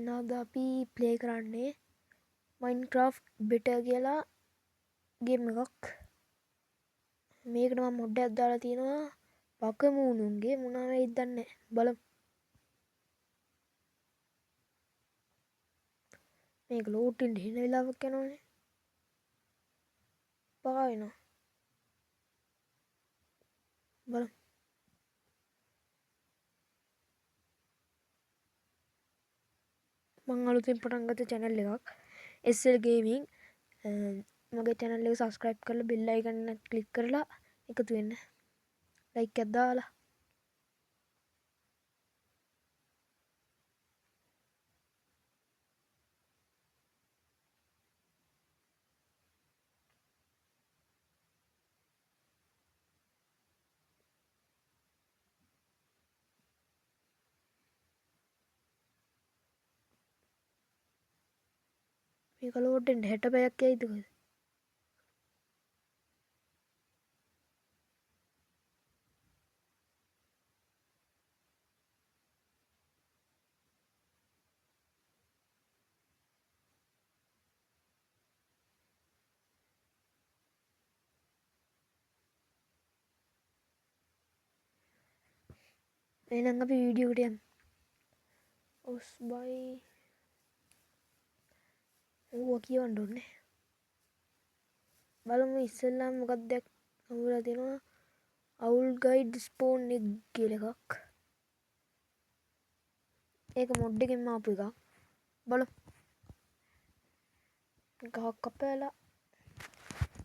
නද අපි ප්ලේ කරන්නේ Minecraft beta කියලා ගේම් එකක්. මේකට මම මොඩ්ඩයක් දාලා තියෙනවා පකමූණුන්ගේ මොනවා වෙයිද දන්නේ නැහැ. බලමු. මේක ලෝඩ් වෙන්න හින වෙලාවක් යනවනේ. පාවෙනවා. බලමු. මම අලුතෙන් පටන් ගත්ත channel එකක් SL Gaming. මගේ channel එක subscribe කරලා bell icon එක click කරලා එකතු වෙන්න. like එකක් දාලා මේක ලෝඩ් වෙන්න 60 පැයක් යයිද කොහෙද? එහෙනම් අපි වීඩියෝ එකට යමු. ඔස් බයි ඕවා කියවන්න ඕනේ. බලමු ඉස්සෙල්ලාම මොකක්ද අහුවලා තියෙනවා. අවුල් ගයිඩ් ස්පෝන් එක කියලා එකක්. ඒක මොඩ් එකෙන්ම ආපු එකක්. බලමු. ගහක් කපලා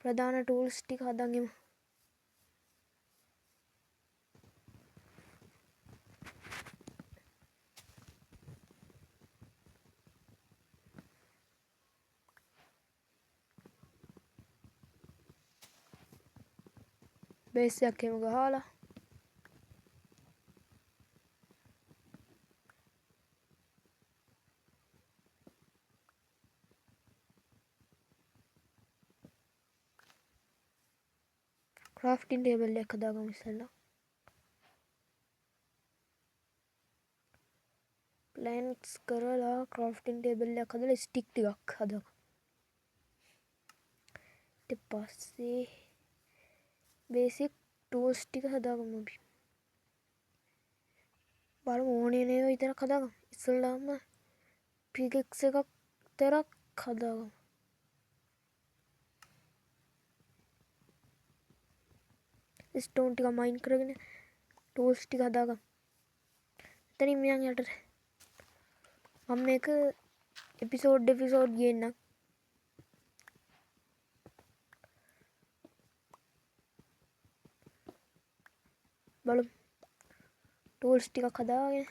ප්‍රධාන ටූල්ස් ටික හදන්ගෙමු. බේස් එකක් එහෙම ගහලා crafting table එකක් හදාගමු ඉස්සෙල්ලා. plants කරලා crafting table එකක් හදලා stick ටිකක් හදමු. ඊට පස්සේ basic tools ටික හදාගමු අපි. බලමු ඕනේ නේද විතරක් හදාගමු. ඉස්සෙල්ලාම pickaxe එකක් විතරක් හදාගමු. ස්ටෝන් ටික මයින් කරගෙන ටූල්ස් ටික හදාගමු. එතනින් මියන් යටට මම මේක එපිසෝඩ් ගේන්නම්. බලමු ටූල්ස් ටිකක් හදාගෙන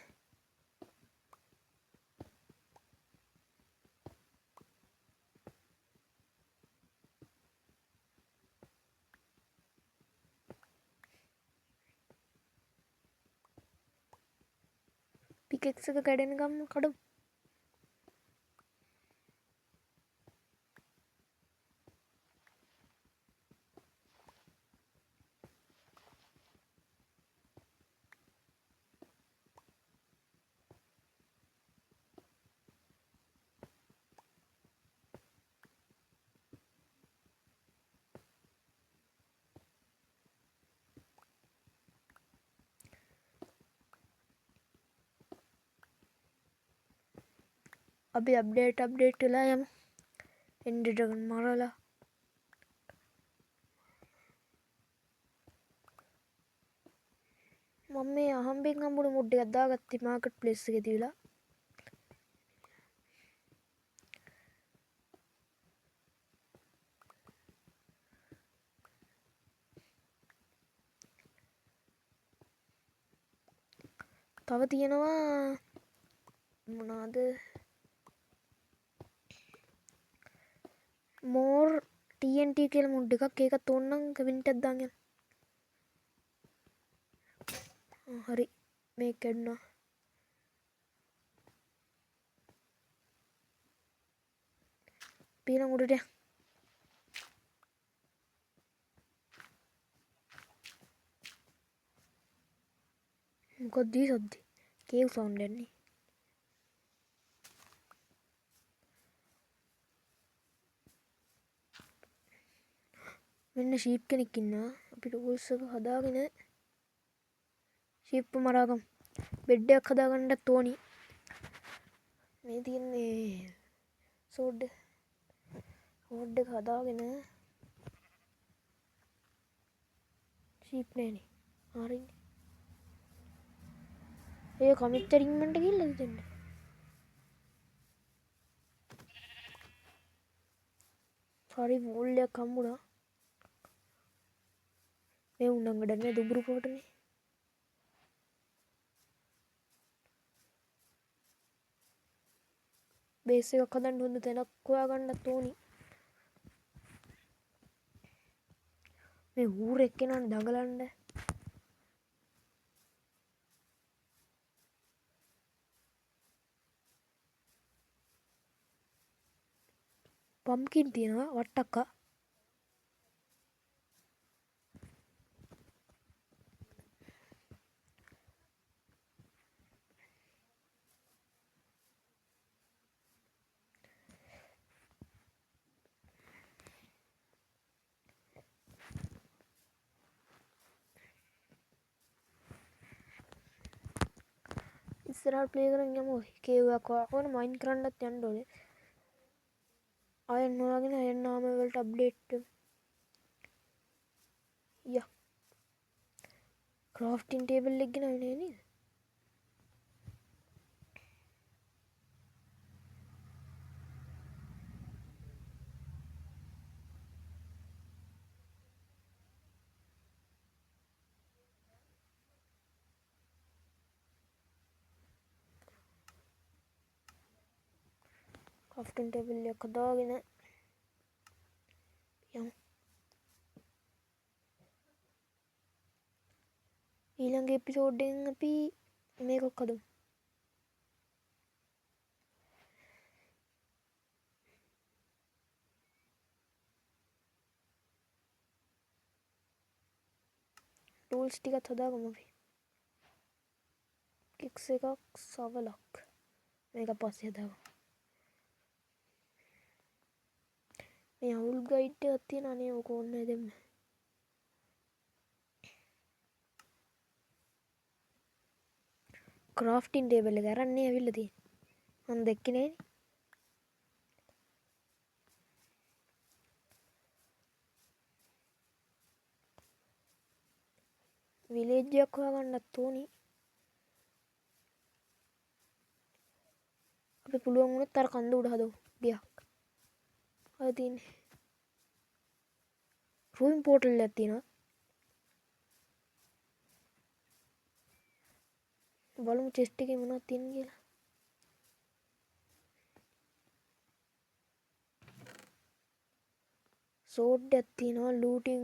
pickaxe එක කැඩෙනකම් කඩමු. අපි අප්ඩේට් වෙලා යමු. එන්ඩර් ඩ්‍රැගන් මරලා මම මේ අහම්බෙන් හම්බුණු මුඩ් එකක් දාගත්තේ මාකට් ප්ලේස් එකේ තියලා. තව තියෙනවා මොනවාද more TNT කියලා මුඩ් එකක්. ඒකත් ඕනනම් කමෙන්ට් එකක් දාන්න. හරි මේක කැඩුනා. පීන උඩට මොකක්ද දී සද්දේ? කේව් සවුන්ඩ් යන්නේ. මෙන්න ෂීප් කෙනෙක් ඉන්නවා. අපි ටූල්ස් එක හදාගෙන ෂීප් මරාගමු. බෙඩ් එකක් හදාගන්නත් ඕනි. මේ තියෙන්නේ සෝඩ් එක හදාගෙන ෂීප් නෑනේ. හරිනේ. ඒ කමිටරින්මන්ට ගිහිල්ලාද දෙන්න. හරි වෝල් එකක් හම්බුණා. මේ උන්නංගඩන්නේ දුඹුරු පොටනේ. බේස් එකක් හදන්න හොඳ තැනක් හොයාගන්නත් ඕනි. මේ ඌරෙක් එනවනේ දඟලන්න. පම්කින් තියෙනවා වට්ටක්කා. ඉස්සරහට ප්ලේ කරන් යමු. කේව් එකක් හොයාගෙන මයින් කරන්නත් යන්න ඕනේ. අයන් හොයාගෙන අයන් නාම වලට අප්ඩේට් යා. ක්‍රාෆ්ටින් ටේබල් එක ගෙනාවේ නේද? ක්‍රාෆ්ටින් ටේබල් එක හදාගෙන යමු. ඊළඟ එපිසෝඩ් එකෙන් අපි මේකක් හදමු. ටූල්ස් ටිකත් හදාගමු අපි. කික්ස් එකක් සවලක්. මේක පස්සේ හදාගමු. මේ අවුල් ගයිඩ් එකක් තියෙන අනේ ඕක ඕනේ දෙන්න. ක්‍රාෆ්ටින් ටේබල් එක අරන්නේ ඇවිල්ලා තියෙන්නේ. මම දැක්කේ නෑනේ. විලේජ් එකක් හොයාගන්නත් ඕනි. අපි පුළුවන් වුණොත් අර කන්ද උඩ හදමු ගයක්. අද තියෙන්නේ රූම් පෝටල් එකක් තියෙනවා. බලමු චෙස්ට් එකේ මොනවද තියෙන්නේ කියලා. සෝඩ් එකක් තියෙනවා. ලූටින්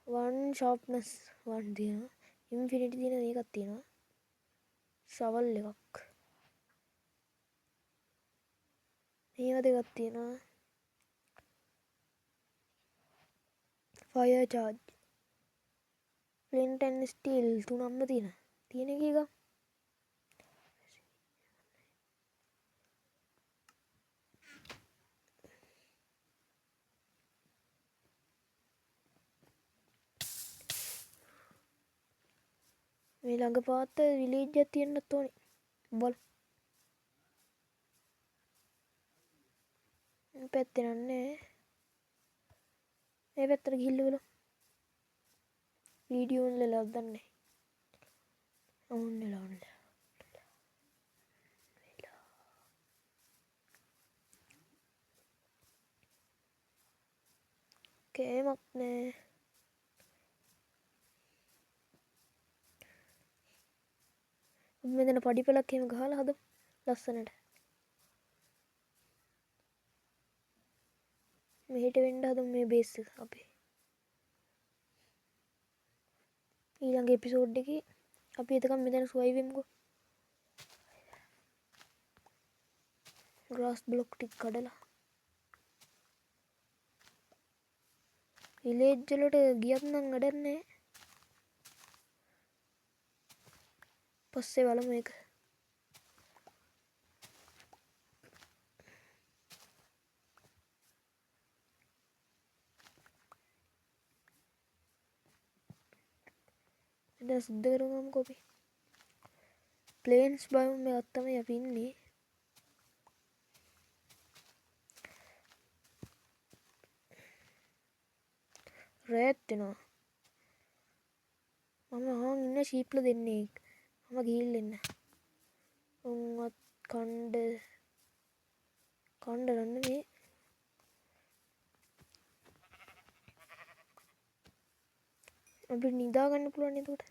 1 sharpness 1 තියෙනවා. ඉන්ෆිනිටි තියෙන එකක් තියෙනවා. ෂවල් එකක්. මේවා දෙකක් තියෙනවා. Fire charge. Flint and steel තුනක්ම තියෙනවා. තියෙන එක එක. මේ ළඟ පාත විලේජ් එකක් තියෙන්නත් ඕනේ. බල. මේ පැත්තේ නන්නේ. මේ පැත්තට ගිහිල්ලා බලමු. වීඩියෝ වල ලද්දන්නේ. ඕන්න. කේමක් නෑ. මෙතන පඩිපලක් එහෙම ගහලා හදමු ලස්සනට. මෙහෙට වෙන්න හදමු මේ බේස් එක අපේ. ඊළඟ එපිසෝඩ් එකේ අපි එතකම් මෙතන සුවයි වෙමුකෝ. ග්‍රාස් බ්ලොක් ටික කඩලා. විලේජ් වලට ගියත් නම් වැඩක් නෑ. පස්සේ බලමු ඒක. දැන් සුද්ධ කරගමුකෝ අපි. ප්ලේන්ස් බයෝම් එකක් තමයි අපි ඉන්නේ. රෑත් වෙනවා. මම අහන් ඉන්න ෂීප්ල දෙන්නේ. මම ගිහිල්ලා එන්න. උන්වත් කණ්ඩ රන්න මේ අපිට නිදා ගන්න පුළුවන් එතකොට.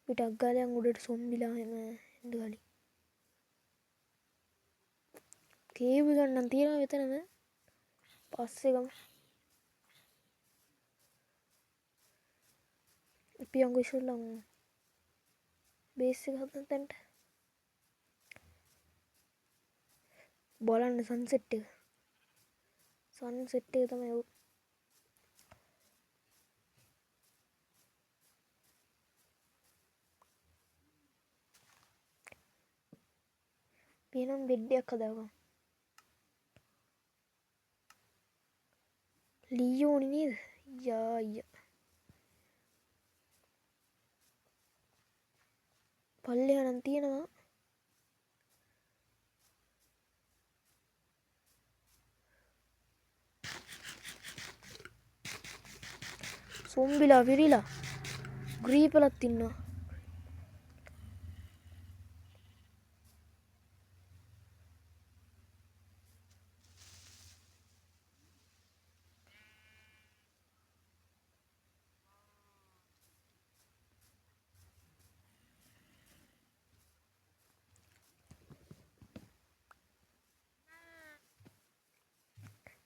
පිටක් ගාලයන් උඩට සොම්බිලා එම එන්න කලින්. කේව් ගන්න තියෙනවා මෙතනම. පස්සේ ගමු. අපි යංගු ඉස්සෙල්ලම බේස් එක හදන තැනට. බලන්න සන්සෙට් එක. සන්සෙට් එක තමයි උ. පියනම් බෙඩ් එකක් හදාගමු. ලියෝනි නේද? යා පල්ලෙහා නම් තියෙනවා. සොම්බිලා විරිලා ග්‍රීපලත් ඉන්නවා.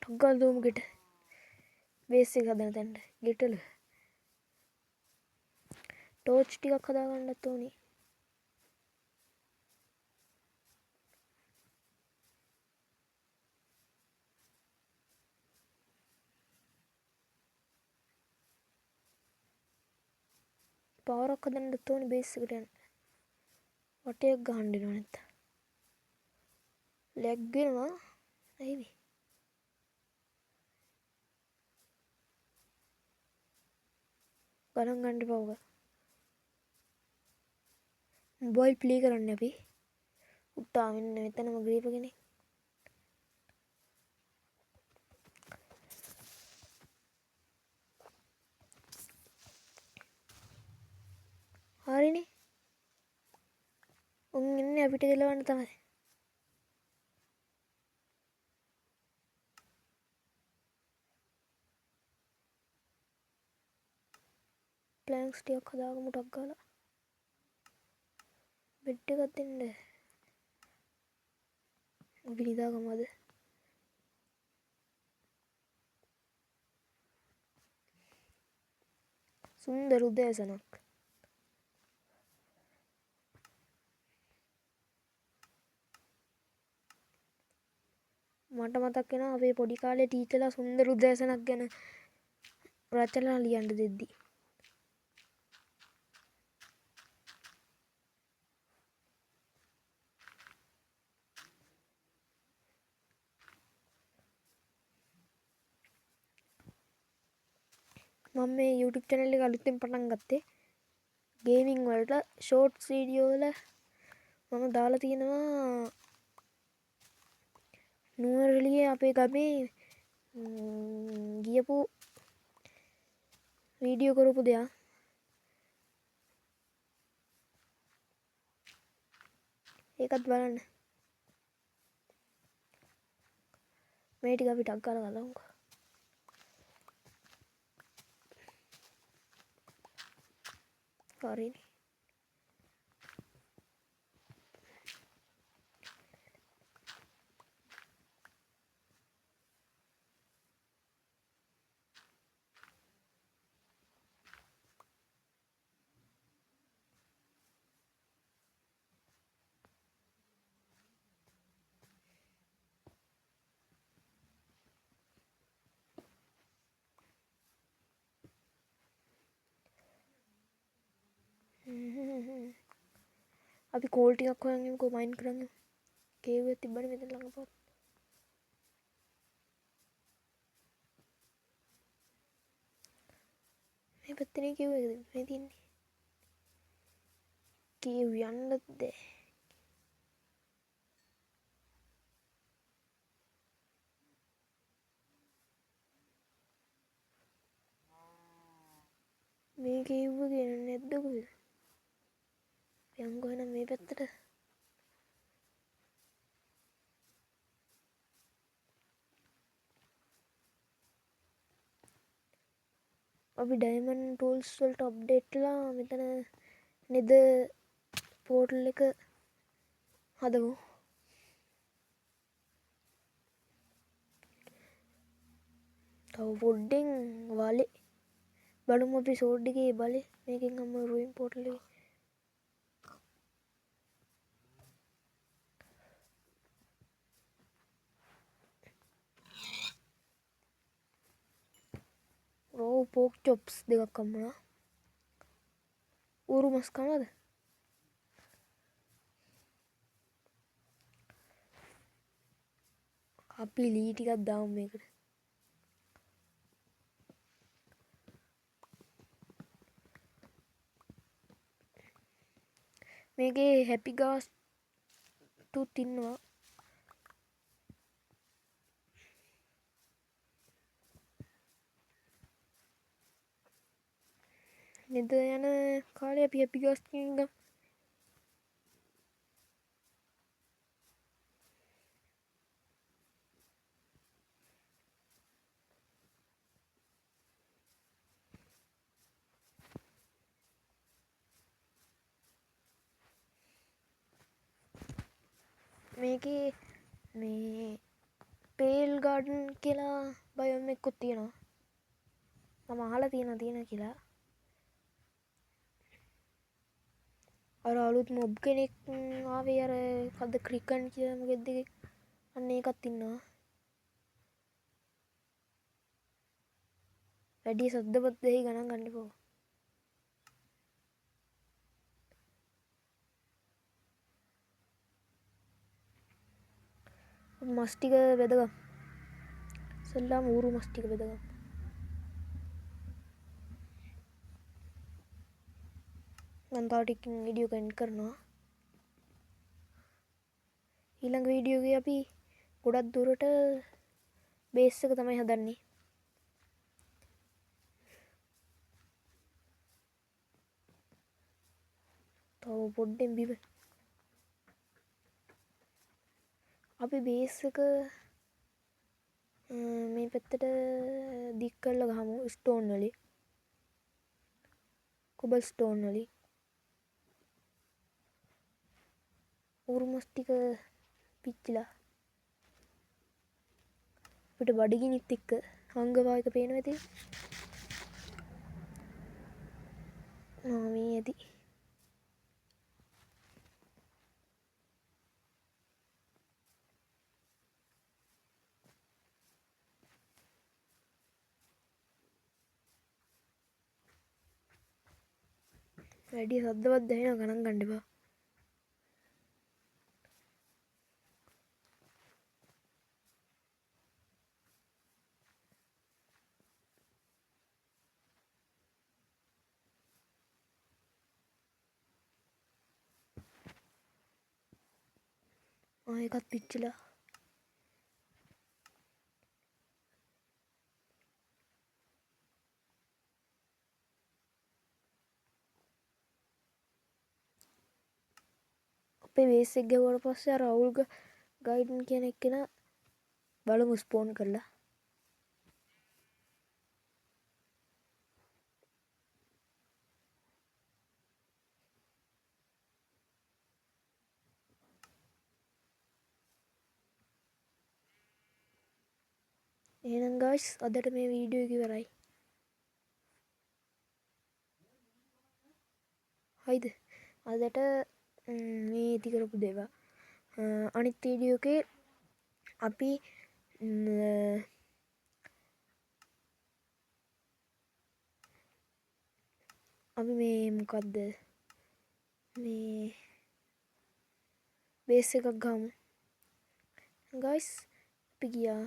ටග්ගල් දෝමු ගෙට. බේස් එක හදන තැනට. ගෙටලු. ටෝච් ටිකක් හදාගන්නත් ඕනේ. පාරක් හදන්නත් ඕනේ බේස් එකට යන්න. වටයක් ගහන්න වෙනවා නැත්තම්. ලැග් වෙනවා. ඇයිද? ගණන් ගන්න එපා ඔක. මොබයිල් ප්ලේ කරන්න අපි. උට්ටා මෙන්න මෙතනම ග්‍රීප කෙනෙක්. හරිනේ. උන් ඉන්නේ අපිට ගලවන්න තමයි. ප්ලෑන්ක්ස් ටිකක් හදාගමු ටක් ගාලා. බෙඩ් එකක් දෙන්න. අපි නිදාගමු අද. සුන්දර උදෑසනක්. මට මතක් වෙනවා අපේ පොඩි කාලේ ටීචර්ලා සුන්දර උදෑසනක් ගැන රචනා ලියන්න දෙද්දි. මම මේ YouTube channel එක අලුතෙන් පටන් ගත්තේ. ගේමින් වලට ෂෝට්ස් වීඩියෝ වල මම දාලා තියෙනවා නුවරඑළියේ අපේ ගමේ ගියපු වීඩියෝ කරපු දෙයක්. ඒකත් බලන්න. මේ ටික අපි ටක් ගාලා බලමුකෝ. හරිනේ. අපි කෝල් ටිකක් හොයන් යමුකෝ මයින් කරන්න. කේව් එක තිබ්බනේ මෙතන ළඟ පොත්. මේ පැත්තනේ කිව්වේ මේ තින්නේ. කිව් යන්නද මේ කිව්ව ගෙන නැද්ද කොහෙද? යංගෝ එහෙනම් මේ පැත්තට. අපි ඩයමන්ඩ් ටූල්ස් වලට අප්ඩේට්ලා මෙතන නෙද පෝර්ටල් එක හදමු. තව පොඩ්ඩෙන් වලේ බලමු අපි සෝඩ් එකේ බලේ මේකෙන් අම්ම රුයින් පෝර්ටල් එකේ. රෝ පෝක් චොප්ස් දෙකක් අම්මලා. ඌරු මස් කනවද? අපි ලී ටිකක් දාමු මේකට. මේකේ හැපි ගාස් ටුත් ඉන්නවා. නෙද යන කාලේ අපි හැපි ගාස් ටිකක් ගමු. මේකේ මේ පේල් ගාඩන් කියලා බයෝම් එකකුත් තියෙනවා. මම අහලා තියෙන කියලා. අර අලුත් මොබ් කෙනෙක් ආවේ අර කද්ද ක්‍රිකන් කියලා මොකෙද්ද එකේ. අන්න ඒකත් ඉන්නවා. වැඩි සද්දපත් දෙහි ගණන් ගන්න එපා. මස් ටික බෙදගමු. ඉස්සෙල්ලාම ඌරු මස් ටික බෙදගමු. මම තව ටිකකින් වීඩියෝ එක එන්ඩ් කරනවා. ඊළඟ වීඩියෝ එකේ අපි ගොඩක් දුරට බේස් එක තමයි හදන්නේ. තව පොඩ්ඩෙන් බිම. අපි බේස් එක මේ පැත්තට දික් කරලා ගහමු ස්ටෝන් වලින්. කොබල් ස්ටෝන් වලින්. උරුමස් ටික පිච්චිලා. අපිට බඩගිනිත් එක්ක අංගවායක පේනවා ඇති. මේ ඇති. වැඩි සද්දවත් දැනෙනවා ගණන් ගන්න එපා. ඒකත් පිච්චිලා. අපේ බේස් එක ගෙවුවට පස්සේ අර රවුල් ගයිඩන් කියන එක්කෙනා බලමු ස්පෝන් කරලා. එහෙනම් ගයිස් අදට මේ වීඩියෝ එක ඉවරයි. හයිද? අදට මේ ඉති කරපු දේවා. අනිත් වීඩියෝ එකේ අපි මේ මොකද්ද මේ බේස් එකක් ගමු. ගයිස් අපි ගියා.